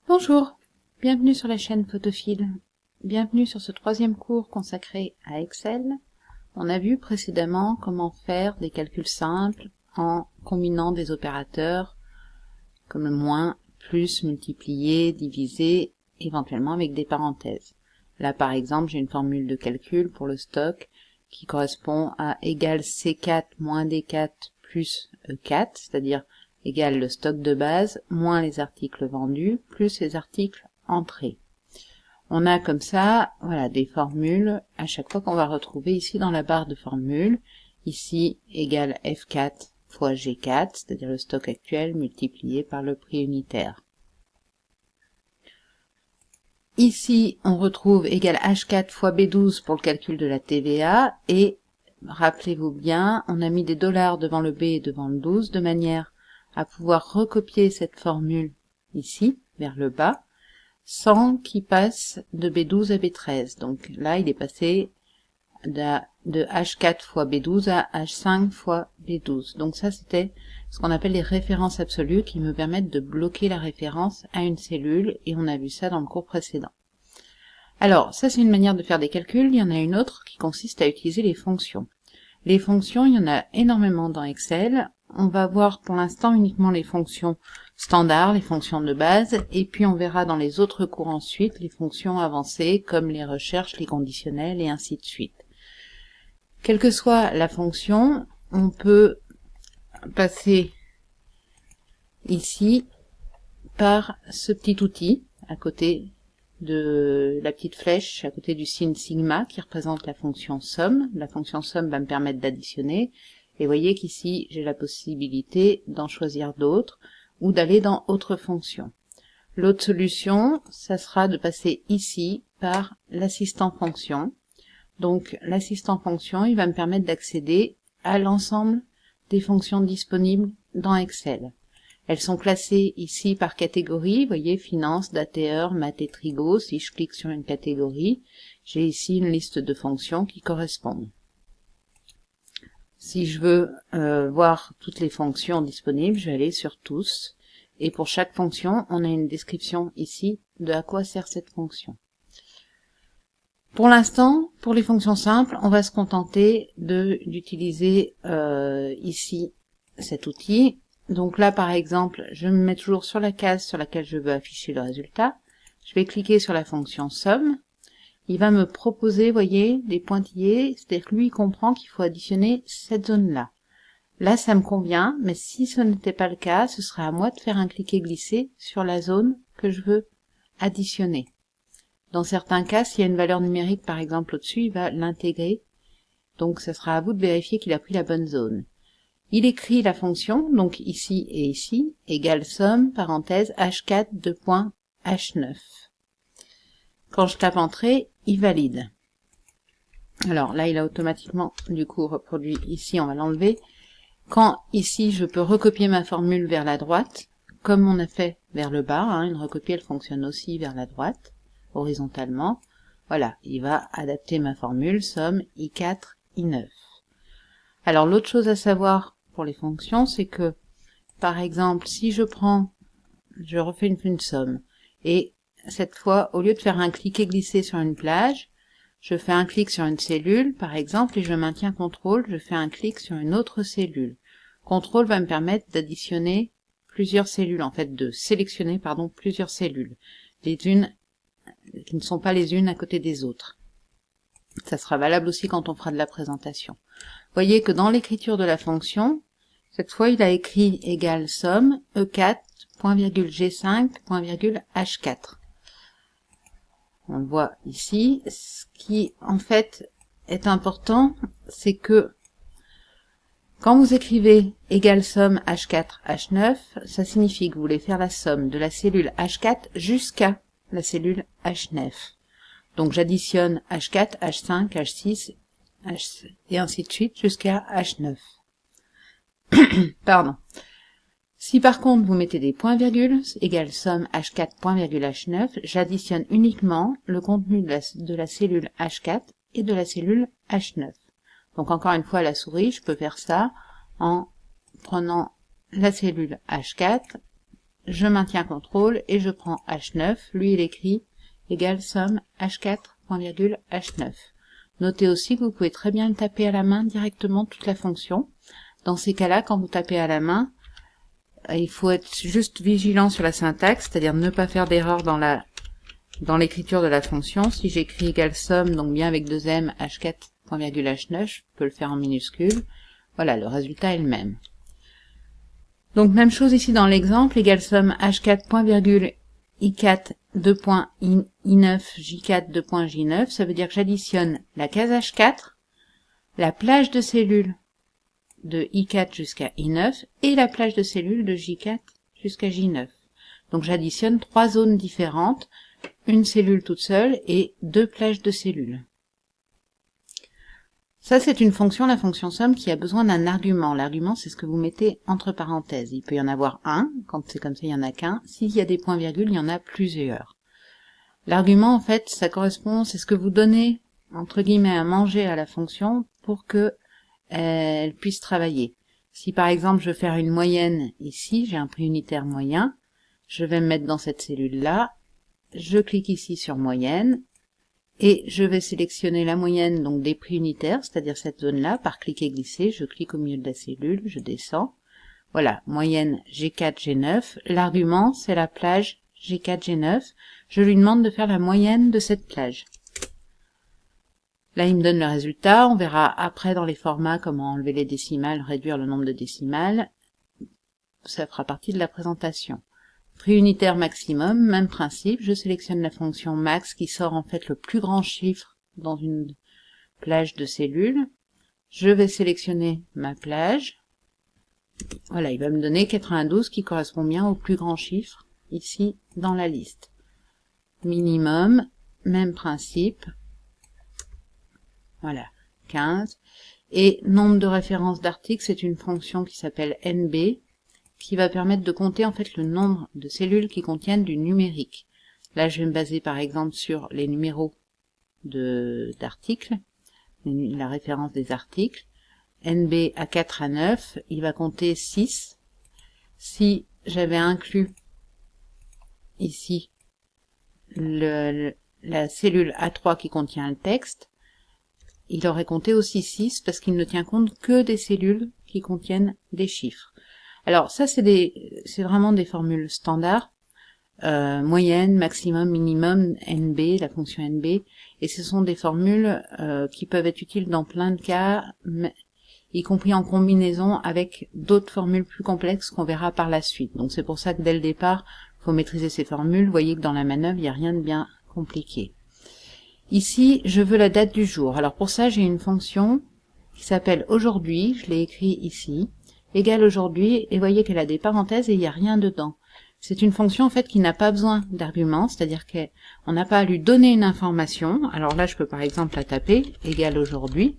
Bonjour, bienvenue sur la chaîne Photophile. Bienvenue sur ce troisième cours consacré à Excel. On a vu précédemment comment faire des calculs simples en combinant des opérateurs comme le moins, plus, multiplier, diviser, éventuellement avec des parenthèses. Là par exemple j'ai une formule de calcul pour le stock qui correspond à égal C4 moins D4 plus E4, c'est-à-dire égale le stock de base, moins les articles vendus, plus les articles entrés. On a comme ça, voilà, des formules à chaque fois qu'on va retrouver ici dans la barre de formules. Ici, égale F4 fois G4, c'est-à-dire le stock actuel multiplié par le prix unitaire. Ici, on retrouve égal H4 fois B12 pour le calcul de la TVA, et rappelez-vous bien, on a mis des dollars devant le B et devant le 12, de manière à pouvoir recopier cette formule ici, vers le bas, sans qu'il passe de B12 à B13. Donc là, il est passé de H4 fois B12 à H5 fois B12. Donc ça, c'était ce qu'on appelle les références absolues qui me permettent de bloquer la référence à une cellule, et on a vu ça dans le cours précédent. Alors, ça c'est une manière de faire des calculs. Il y en a une autre qui consiste à utiliser les fonctions. Les fonctions, il y en a énormément dans Excel. On va voir pour l'instant uniquement les fonctions standards, les fonctions de base, et puis on verra dans les autres cours ensuite les fonctions avancées comme les recherches, les conditionnels et ainsi de suite. Quelle que soit la fonction, on peut passer ici par ce petit outil à côté de la petite flèche, à côté du signe sigma qui représente la fonction somme. La fonction somme va me permettre d'additionner, et voyez qu'ici j'ai la possibilité d'en choisir d'autres ou d'aller dans autre fonction. L'autre solution, ça sera de passer ici par l'assistant fonction. Donc l'assistant fonction, il va me permettre d'accéder à l'ensemble des fonctions disponibles dans Excel. Elles sont classées ici par catégorie, vous voyez, finance, dateur, maths et trigo. Si je clique sur une catégorie, j'ai ici une liste de fonctions qui correspondent. Si je veux voir toutes les fonctions disponibles, je vais aller sur tous, et pour chaque fonction, on a une description ici de à quoi sert cette fonction. Pour l'instant, pour les fonctions simples, on va se contenter d'utiliser ici cet outil. Donc là, par exemple, je me mets toujours sur la case sur laquelle je veux afficher le résultat. Je vais cliquer sur la fonction somme. Il va me proposer, voyez, des pointillés, c'est-à-dire que lui, il comprend qu'il faut additionner cette zone-là. Là, ça me convient, mais si ce n'était pas le cas, ce serait à moi de faire un cliquer-glisser sur la zone que je veux additionner. Dans certains cas, s'il y a une valeur numérique, par exemple, au-dessus, il va l'intégrer. Donc, ce sera à vous de vérifier qu'il a pris la bonne zone. Il écrit la fonction, donc ici et ici, égale somme, parenthèse, H4, H9. Quand je tape entrée, il valide. Alors là, il a automatiquement, du coup, reproduit ici, on va l'enlever. Quand ici, je peux recopier ma formule vers la droite, comme on a fait vers le bas, une recopie, elle fonctionne aussi vers la droite, horizontalement. Voilà, il va adapter ma formule, somme, I4, I9. Alors l'autre chose à savoir pour les fonctions, c'est que, par exemple, si je refais une somme, et cette fois, au lieu de faire un cliquer-glisser sur une plage, je fais un clic sur une cellule, par exemple, et je maintiens CTRL, je fais un clic sur une autre cellule. CTRL va me permettre d'additionner plusieurs cellules, en fait, de sélectionner, pardon, plusieurs cellules, les unes qui ne sont pas les unes à côté des autres. Ça sera valable aussi quand on fera de la présentation. Vous voyez que dans l'écriture de la fonction, cette fois, il a écrit égale somme, E4, point virgule G5, point virgule H4. On le voit ici. Ce qui, en fait, est important, c'est que quand vous écrivez égale somme H4, H9, ça signifie que vous voulez faire la somme de la cellule H4 jusqu'à la cellule H9. Donc j'additionne H4, H5, H6, et ainsi de suite jusqu'à H9. Pardon. Si par contre vous mettez des points-virgules, égale somme H4, point-virgule H9, j'additionne uniquement le contenu de la cellule H4 et de la cellule H9. Donc encore une fois à la souris, je peux faire ça en prenant la cellule H4, je maintiens contrôle et je prends H9. Lui, il écrit égale somme H4, point virgule, H9. Notez aussi que vous pouvez très bien le taper à la main directement toute la fonction. Dans ces cas-là, quand vous tapez à la main, il faut être juste vigilant sur la syntaxe, c'est-à-dire ne pas faire d'erreur dans l'écriture de la fonction. Si j'écris égale somme, donc bien avec 2 M, H4, point virgule, H9, je peux le faire en minuscule. Voilà, le résultat est le même. Donc même chose ici dans l'exemple, égale somme H4, point virgule, I4, 2 points, I9, J4, 2 points, J9, ça veut dire que j'additionne la case H4, la plage de cellules de I4 jusqu'à I9 et la plage de cellules de J4 jusqu'à J9. Donc j'additionne 3 zones différentes, une cellule toute seule et 2 plages de cellules. Ça, c'est une fonction, la fonction somme, qui a besoin d'un argument. L'argument, c'est ce que vous mettez entre parenthèses. Il peut y en avoir un, quand c'est comme ça, il y en a qu'un. S'il y a des points-virgules, il y en a plusieurs. L'argument, en fait, ça correspond, c'est ce que vous donnez, entre guillemets, à manger à la fonction pour que elle puisse travailler. Si, par exemple, je veux faire une moyenne ici, j'ai un prix unitaire moyen, je vais me mettre dans cette cellule-là, je clique ici sur moyenne, et je vais sélectionner la moyenne donc des prix unitaires, c'est-à-dire cette zone-là, par cliquer glisser, je clique au milieu de la cellule, je descends. Voilà, moyenne G4, G9. L'argument, c'est la plage G4, G9. Je lui demande de faire la moyenne de cette plage. Là, il me donne le résultat. On verra après dans les formats comment enlever les décimales, réduire le nombre de décimales. Ça fera partie de la présentation. Prix unitaire maximum, même principe, je sélectionne la fonction max qui sort en fait le plus grand chiffre dans une plage de cellules. Je vais sélectionner ma plage. Voilà, il va me donner 92 qui correspond bien au plus grand chiffre ici dans la liste. Minimum, même principe. Voilà, 15. Et nombre de références d'articles, c'est une fonction qui s'appelle NB, qui va permettre de compter en fait le nombre de cellules qui contiennent du numérique. Là, je vais me baser par exemple sur les numéros d'articles, la référence des articles. NB à 4 à 9, il va compter 6. Si j'avais inclus ici la cellule A3 qui contient le texte, il aurait compté aussi 6 parce qu'il ne tient compte que des cellules qui contiennent des chiffres. Alors ça c'est vraiment des formules standards, moyenne, maximum, minimum, NB, la fonction NB, et ce sont des formules qui peuvent être utiles dans plein de cas, y compris en combinaison avec d'autres formules plus complexes qu'on verra par la suite. Donc c'est pour ça que dès le départ, il faut maîtriser ces formules. Vous voyez que dans la manœuvre, il n'y a rien de bien compliqué. Ici, je veux la date du jour. Alors pour ça, j'ai une fonction qui s'appelle aujourd'hui, je l'ai écrit ici, égale aujourd'hui, et vous voyez qu'elle a des parenthèses et il n'y a rien dedans. C'est une fonction en fait qui n'a pas besoin d'arguments, c'est-à-dire qu'on n'a pas à lui donner une information. Alors là, je peux par exemple la taper, égale aujourd'hui,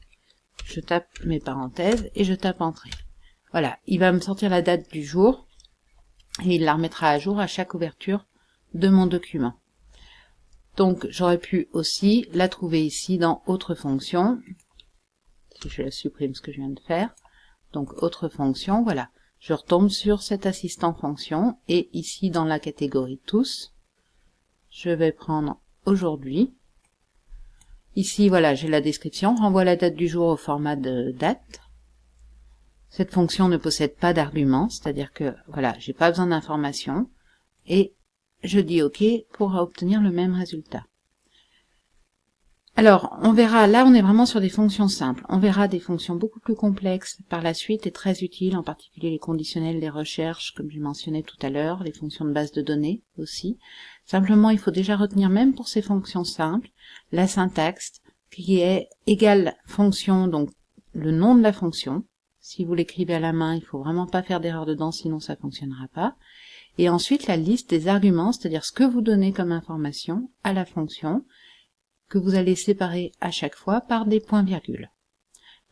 je tape mes parenthèses et je tape entrée. Voilà, il va me sortir la date du jour et il la remettra à jour à chaque ouverture de mon document. Donc j'aurais pu aussi la trouver ici dans autre fonction, si je la supprime ce que je viens de faire. Donc autre fonction, voilà, je retombe sur cet assistant fonction et ici dans la catégorie tous, je vais prendre aujourd'hui. Ici voilà, j'ai la description, renvoie la date du jour au format de date. Cette fonction ne possède pas d'argument, c'est-à-dire que voilà, j'ai pas besoin d'informations et je dis OK pour obtenir le même résultat. Alors, on verra, là on est vraiment sur des fonctions simples. On verra des fonctions beaucoup plus complexes par la suite et très utiles, en particulier les conditionnels des recherches, comme je mentionnais tout à l'heure, les fonctions de base de données aussi. Simplement, il faut déjà retenir, même pour ces fonctions simples, la syntaxe qui est égale fonction, donc le nom de la fonction. Si vous l'écrivez à la main, il faut vraiment pas faire d'erreur dedans, sinon ça fonctionnera pas. Et ensuite, la liste des arguments, c'est-à-dire ce que vous donnez comme information à la fonction, que vous allez séparer à chaque fois par des points-virgules.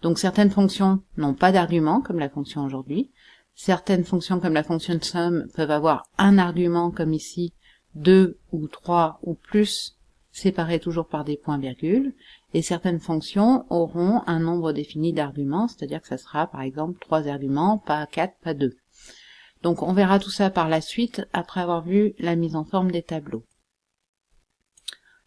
Donc certaines fonctions n'ont pas d'argument, comme la fonction aujourd'hui. Certaines fonctions, comme la fonction sum, peuvent avoir un argument, comme ici, 2 ou 3 ou plus, séparés toujours par des points-virgules. Et certaines fonctions auront un nombre défini d'arguments, c'est-à-dire que ça sera par exemple 3 arguments, pas 4, pas 2. Donc on verra tout ça par la suite après avoir vu la mise en forme des tableaux.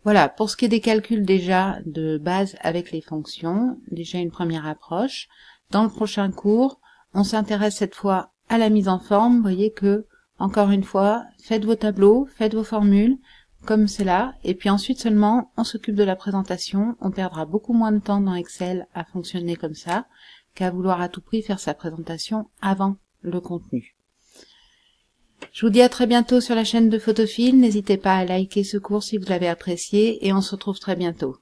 Voilà, pour ce qui est des calculs déjà de base avec les fonctions, déjà une première approche. Dans le prochain cours, on s'intéresse cette fois à la mise en forme. Vous voyez que, encore une fois, faites vos tableaux, faites vos formules, comme c'est là, et puis ensuite seulement, on s'occupe de la présentation. On perdra beaucoup moins de temps dans Excel à fonctionner comme ça, qu'à vouloir à tout prix faire sa présentation avant le contenu. Je vous dis à très bientôt sur la chaîne de Photophile. N'hésitez pas à liker ce cours si vous l'avez apprécié et on se retrouve très bientôt.